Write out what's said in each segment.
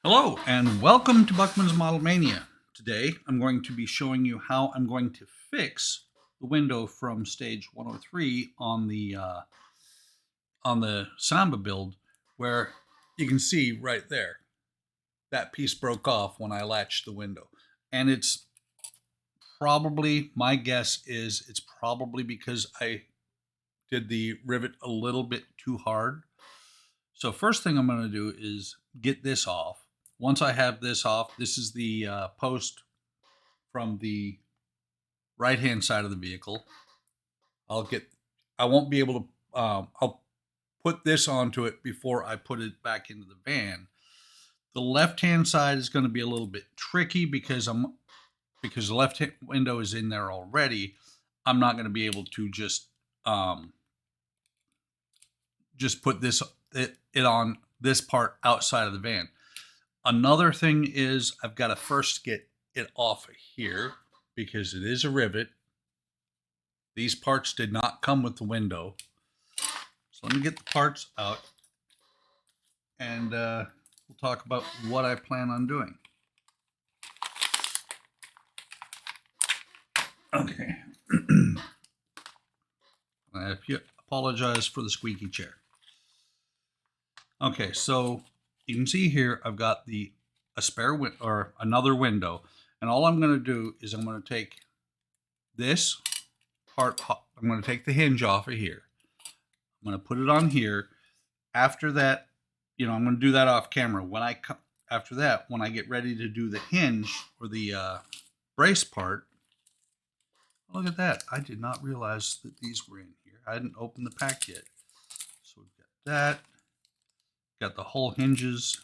Hello and welcome to Buckman's Model Mania. Today I'm going to be showing you how I'm going to fix the window from stage 103 on the Samba build, where you can see right there that piece broke off when I latched the window. And it's probably, my guess is it's probably because I did the rivet a little bit too hard. So first thing I'm going to do is get this off. Once I have this off, this is the post from the right hand side of the vehicle. I won't be able to, I'll put this onto it before I put it back into the van. The left hand side is going to be a little bit tricky because the left hand window is in there already. I'm not going to be able to just put it on this part outside of the van. Another thing is I've got to first get it off of here because it is a rivet. These parts did not come with the window. So let me get the parts out and we'll talk about what I plan on doing. Okay. I apologize for the squeaky chair. Okay, so you can see here I've got a spare or another window, and all I'm going to do is I'm going to take this part. I'm going to take the hinge off of here. I'm going to put it on here. After that, I'm going to do that off camera. After that, when I get ready to do the hinge or the brace part, look at that. I did not realize that these were in here. I hadn't opened the pack yet. So we've got that. Got the whole hinges.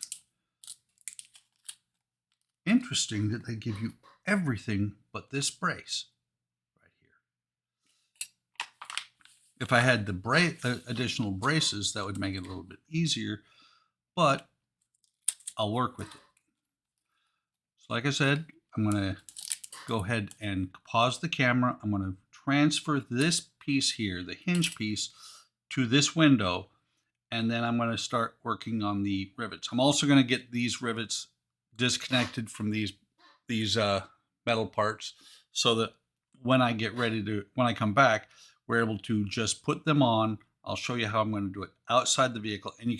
Interesting that they give you everything but this brace right here. If I had the additional braces, that would make it a little bit easier, but I'll work with it. So like I said, I'm going to go ahead and pause the camera. I'm going to transfer this piece here, the hinge piece, to this window, and then I'm going to start working on the rivets. I'm also going to get these rivets disconnected from these metal parts so that when I come back, we're able to just put them on. I'll show you how I'm going to do it outside the vehicle, and you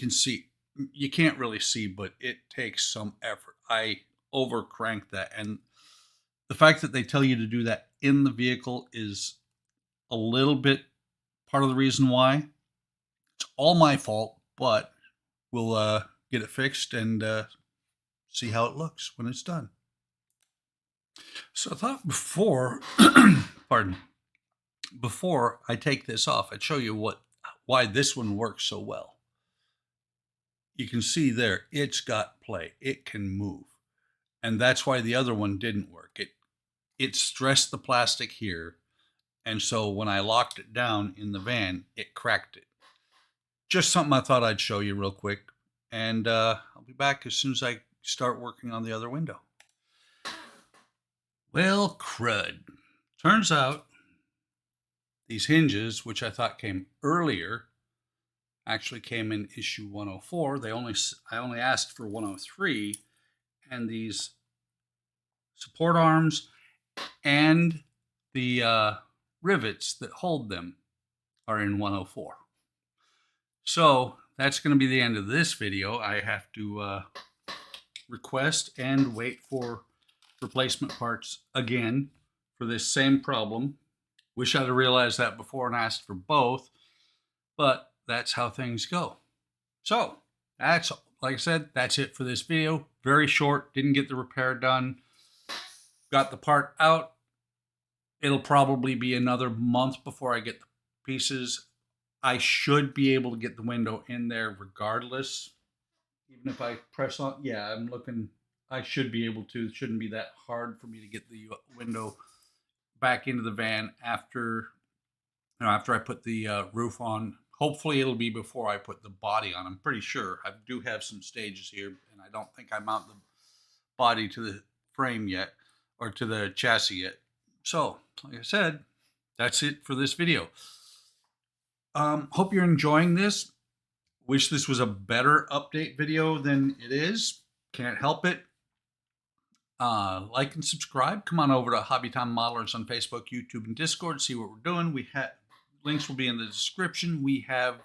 can't really see, but it takes some effort. I over crank that, and the fact that they tell you to do that in the vehicle is a little bit part of the reason why. It's all my fault, but we'll get it fixed and see how it looks when it's done. So I thought before I take this off, I'd show you why this one works so well. You can see there, it's got play. It can move. And that's why the other one didn't work. It stressed the plastic here. And so when I locked it down in the van, it cracked it. Just something I thought I'd show you real quick. And I'll be back as soon as I start working on the other window. Well, crud. Turns out these hinges, which I thought came earlier, actually came in issue 104. I only asked for 103, and these support arms and the rivets that hold them are in 104. So that's going to be the end of this video. I have to request and wait for replacement parts again for this same problem. Wish I'd have realized that before and asked for both, but that's how things go. So like I said, that's it for this video. Very short, didn't get the repair done. Got the part out. It'll probably be another month before I get the pieces. I should be able to get the window in there regardless. Even if I press on, yeah, I'm looking, I should be able to. It shouldn't be that hard for me to get the window back into the van after I put the roof on. Hopefully it'll be before I put the body on. I'm pretty sure. I do have some stages here, and I don't think I mount the body to the frame yet, or to the chassis yet. So, like I said, that's it for this video. Hope you're enjoying this. Wish this was a better update video than it is. can't help it. Like and subscribe. Come on over to Hobby Time Modelers on Facebook, YouTube, and Discord. See what we're doing. We have links will be in the description. We have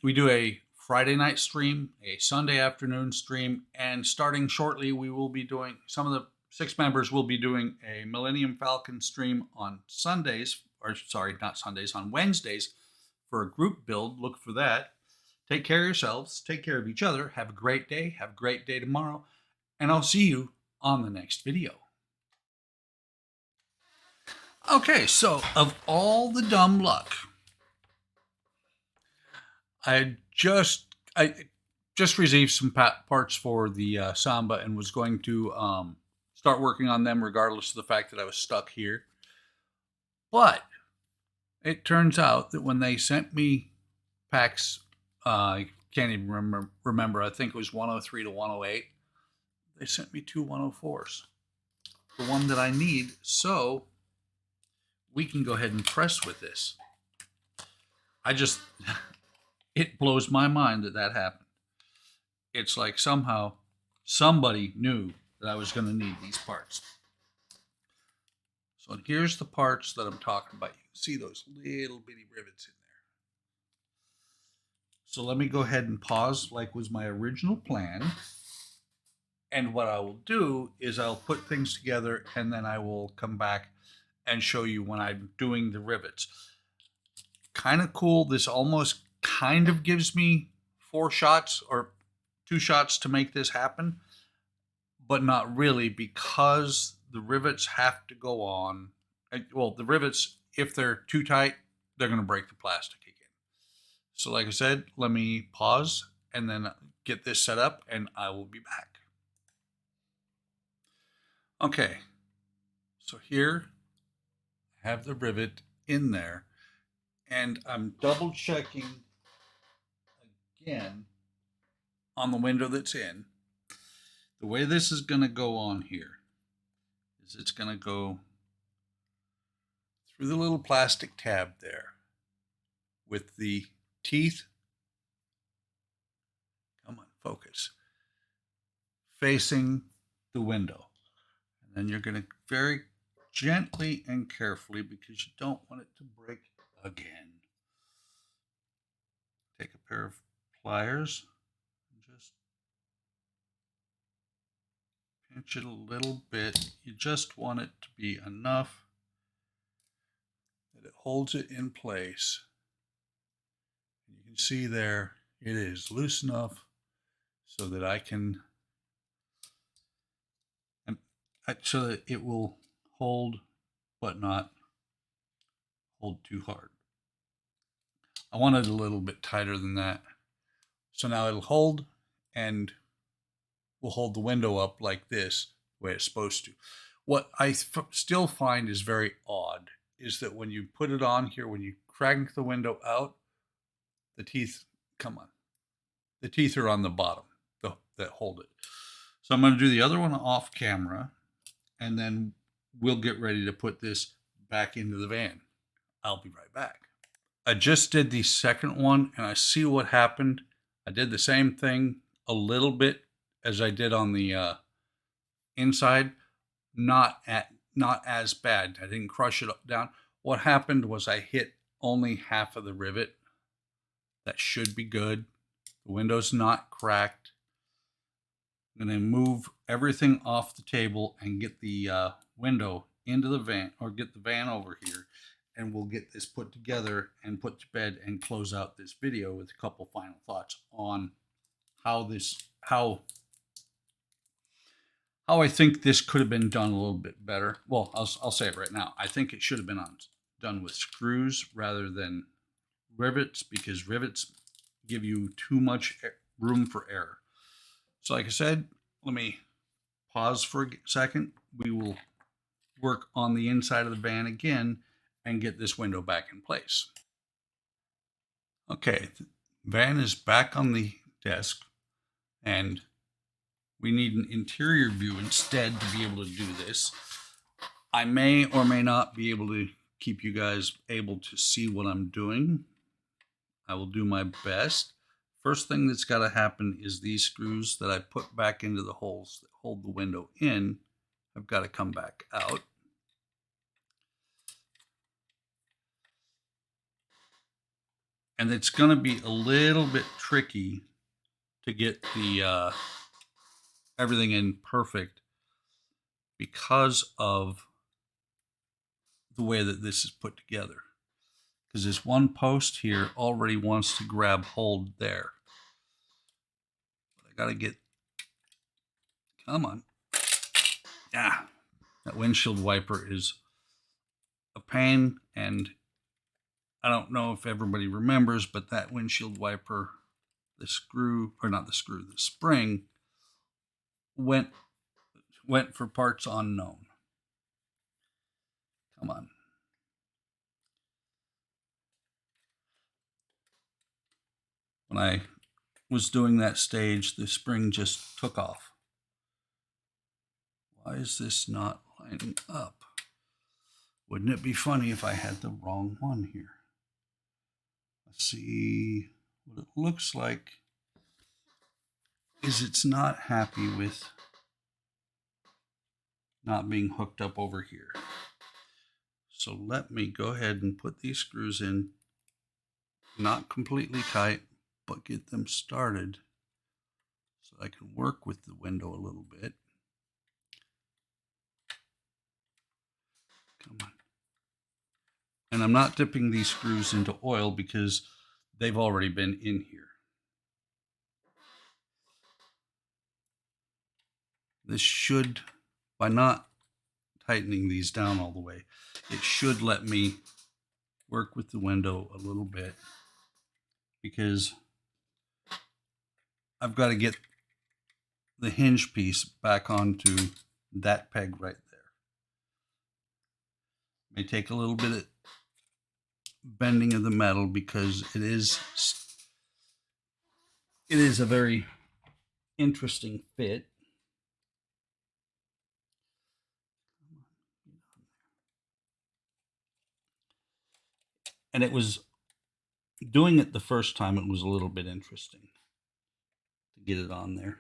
we do a Friday night stream, a Sunday afternoon stream, and starting shortly, we will be doing, some of the 6 members will be doing a Millennium Falcon stream on Sundays, or sorry, not Sundays, on Wednesdays for a group build. Look for that. Take care of yourselves. Take care of each other. Have a great day. Have a great day tomorrow. And I'll see you on the next video. Okay, so of all the dumb luck, I just received some parts for the Samba and was going to start working on them regardless of the fact that I was stuck here. But it turns out that when they sent me packs, I can't even remember, I think it was 103 to 108, they sent me 2 104s, the one that I need, so we can go ahead and press with this. It blows my mind that happened. It's like somehow somebody knew that I was going to need these parts. So here's the parts that I'm talking about. You can see those little bitty rivets in there. So let me go ahead and pause like was my original plan. And what I will do is I'll put things together and then I will come back and show you when I'm doing the rivets. Kind of cool. This almost kind of gives me 4 shots or 2 shots to make this happen, but not really, because the rivets have to go on. Well, the rivets, if they're too tight, they're going to break the plastic again. So like I said, let me pause and then get this set up and I will be back. Okay, so here I have the rivet in there and I'm double checking again on the window that's in. The way this is going to go on here is it's going to go through the little plastic tab there with the teeth, come on, focus, facing the window. And then you're going to very gently and carefully, because you don't want it to break again, take a pair of pliers and just pinch it a little bit. You just want it to be enough that it holds it in place. You can see there it is loose enough so that I can, so that it will hold but not hold too hard. I want it a little bit tighter than that. So now it'll hold and will hold the window up like this, the way it's supposed to. What I still find is very odd is that when you put it on here, when you crank the window out, the teeth, come on, the teeth are on the bottom that hold it. So I'm going to do the other one off camera, and then we'll get ready to put this back into the van. I'll be right back. I just did the second one and I see what happened. I did the same thing a little bit as I did on the inside, not as bad. I didn't crush it down. What happened was I hit only half of the rivet. That should be good. The window's not cracked. I'm going to move everything off the table and get the window into the van, or get the van over here, and we'll get this put together and put to bed and close out this video with a couple final thoughts on how I think this could have been done a little bit better. Well, I'll say it right now. I think it should have been done with screws rather than rivets, because rivets give you too much room for error. So like I said, let me pause for a second. We will work on the inside of the van again and get this window back in place. Okay, the van is back on the desk and we need an interior view instead to be able to do this. I may or may not be able to keep you guys able to see what I'm doing. I will do my best. First thing that's got to happen is these screws that I put back into the holes that hold the window in have got to come back out. And it's going to be a little bit tricky to get the everything in perfect because of the way that this is put together. Because this one post here already wants to grab hold there. But I got to get, come on. Yeah, that windshield wiper is a pain, and I don't know if everybody remembers, but that windshield wiper, the screw, or not the screw, the spring went for parts unknown. Come on. When I was doing that stage, the spring just took off. Why is this not lining up? Wouldn't it be funny if I had the wrong one here? Let's see. What it looks like is it's not happy with not being hooked up over here. So let me go ahead and put these screws in, not completely tight, but get them started so I can work with the window a little bit. Come on. And I'm not dipping these screws into oil because they've already been in here. This should, by not tightening these down all the way, it should let me work with the window a little bit, because I've got to get the hinge piece back onto that peg right there. May take a little bit of bending of the metal because it is a very interesting fit. And it was, doing it the first time, it was a little bit interesting to get it on there.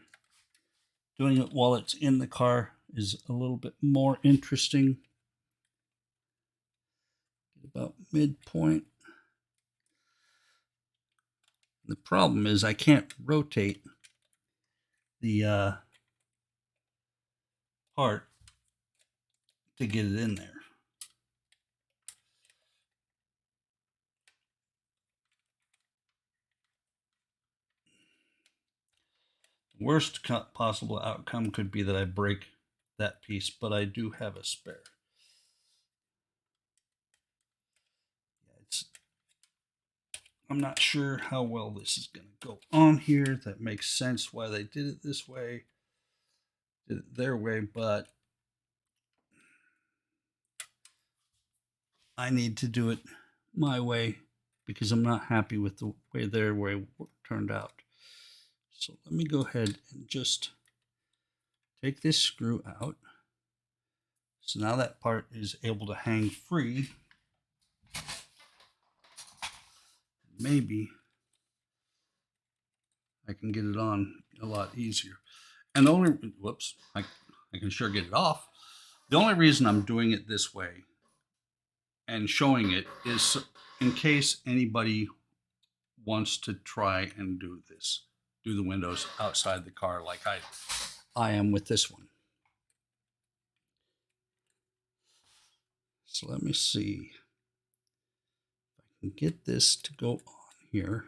Doing it while it's in the car is a little bit more interesting. About midpoint. The problem is I can't rotate the part to get it in there. The worst possible outcome could be that I break that piece, but I do have a spare. I'm not sure how well this is going to go on here. That makes sense why they did it this way, did it their way, but I need to do it my way because I'm not happy with the way their way turned out. So let me go ahead and just take this screw out. So now that part is able to hang free. Maybe I can get it on a lot easier. And the only, whoops, I can sure get it off. The only reason I'm doing it this way and showing it is in case anybody wants to try and do this, do the windows outside the car like I am with this one. So let me see if I can get this to go on here.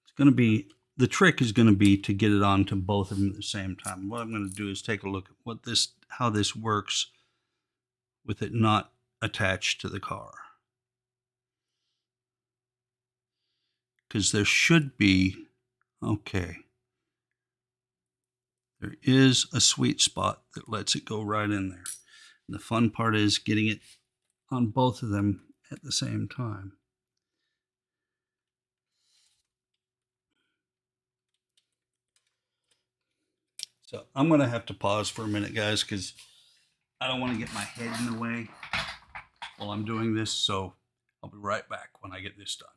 It's going to be, the trick is going to be to get it onto both of them at the same time. What I'm going to do is take a look at what this, how this works with it not attached to the car. Because there should be, okay, there is a sweet spot that lets it go right in there. And the fun part is getting it on both of them at the same time. So I'm going to have to pause for a minute, guys, because I don't want to get my head in the way while I'm doing this, so I'll be right back when I get this done.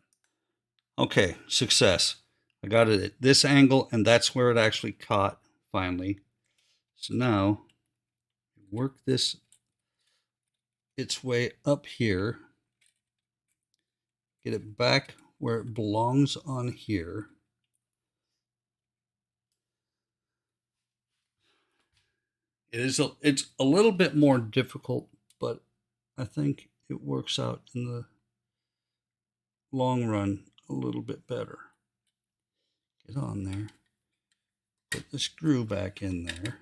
Okay, success. I got it at this angle, and that's where it actually caught finally. So now, work this its way up here, get it back where it belongs on here. It's a little bit more difficult, but I think it works out in the long run a little bit better. Get on there, put the screw back in there.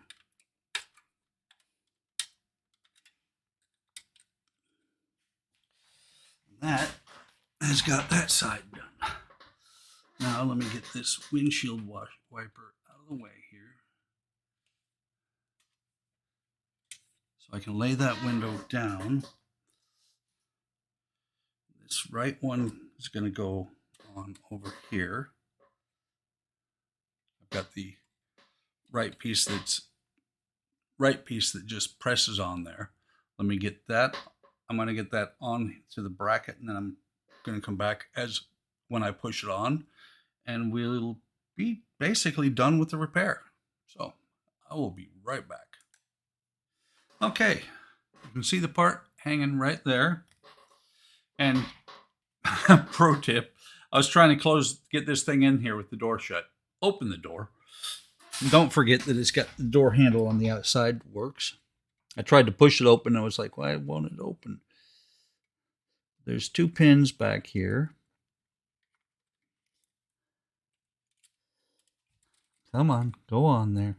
That has got that side done. Now let me get this windshield wiper out of the way here, so I can lay that window down. This right one is going to go on over here. I've got the right piece that just presses on there. Let me get that. I'm going to get that on to the bracket, and then I'm going to come back as when I push it on, and we'll be basically done with the repair. So I will be right back. Okay, you can see the part hanging right there. And pro tip, I was trying to get this thing in here with the door shut. Open the door. And don't forget that it's got the door handle on the outside. Works. I tried to push it open. I was like, why won't it open? There's 2 pins back here. Come on, go on there.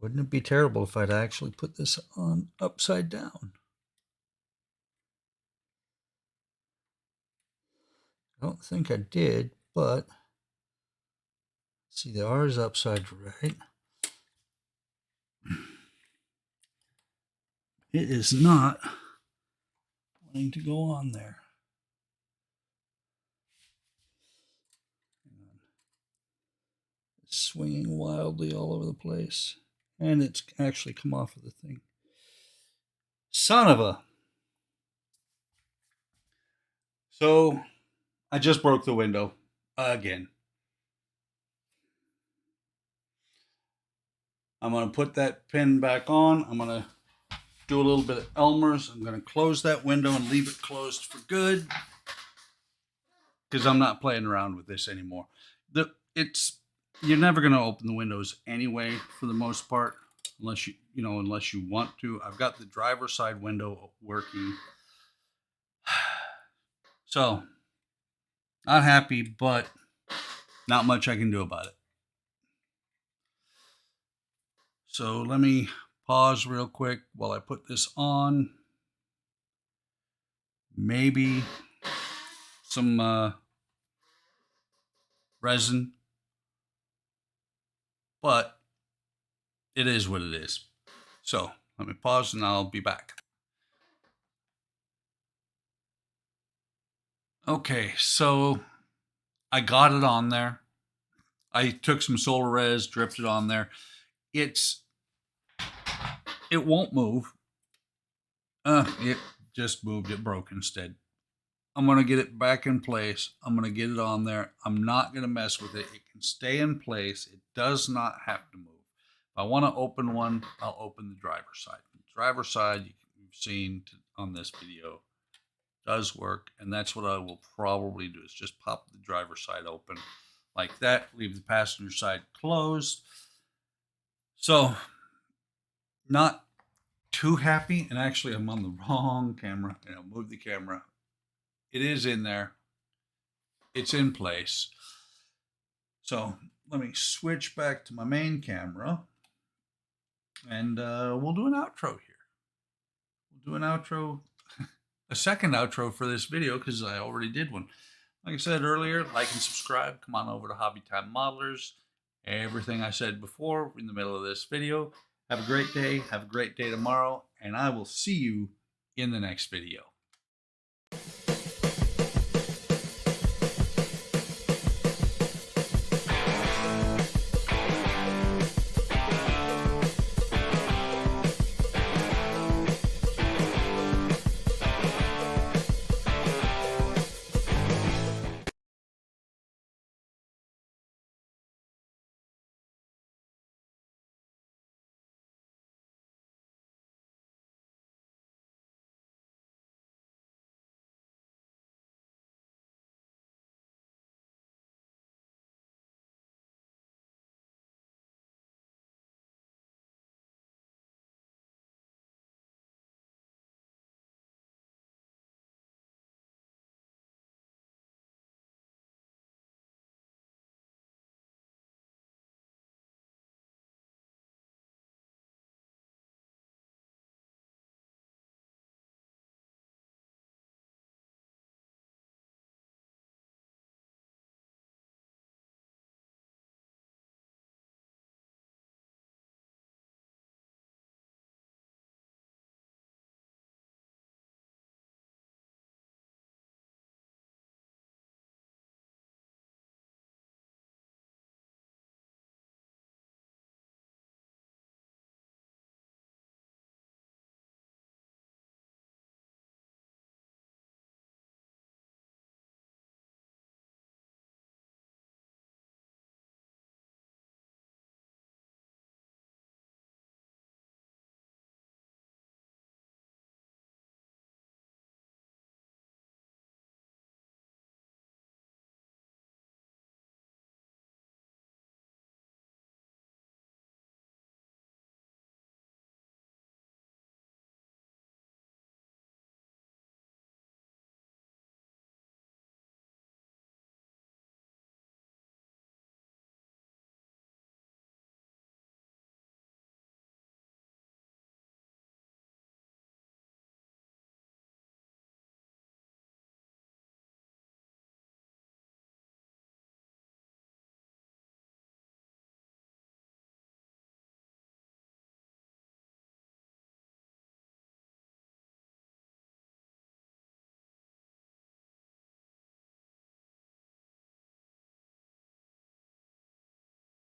Wouldn't it be terrible if I'd actually put this on upside down? I don't think I did, but see, the R is upside right. It is not wanting to go on there. It's swinging wildly all over the place. And it's actually come off of the thing. Son of a... So, I just broke the window again. I'm going to put that pin back on. I'm going to do a little bit of Elmer's. I'm going to close that window and leave it closed for good, because I'm not playing around with this anymore. You're never going to open the windows anyway, for the most part, unless you want to. I've got the driver's side window working. So, not happy, but not much I can do about it. So let me pause real quick while I put this on. Maybe some resin, but it is what it is. So let me pause and I'll be back. Okay, so I got it on there. I took some solar res, dripped it on there. It won't move. It just moved. It broke instead. I'm going to get it back in place. I'm going to get it on there. I'm not going to mess with it. It can stay in place. It does not have to move. If I want to open one, I'll open the driver's side. The driver's side, you've seen on this video, does work, and that's what I will probably do, is just pop the driver's side open like that, leave the passenger side closed. So, not too happy, and actually I'm on the wrong camera, and I'll move the camera. It is in there. It's in place. So let me switch back to my main camera, and we'll do an outro here. We'll do an outro, a second outro for this video, because I already did one. Like I said earlier, like and subscribe. Come on over to Hobby Time Modelers. Everything I said before in the middle of this video. Have a great day. Have a great day tomorrow. And I will see you in the next video.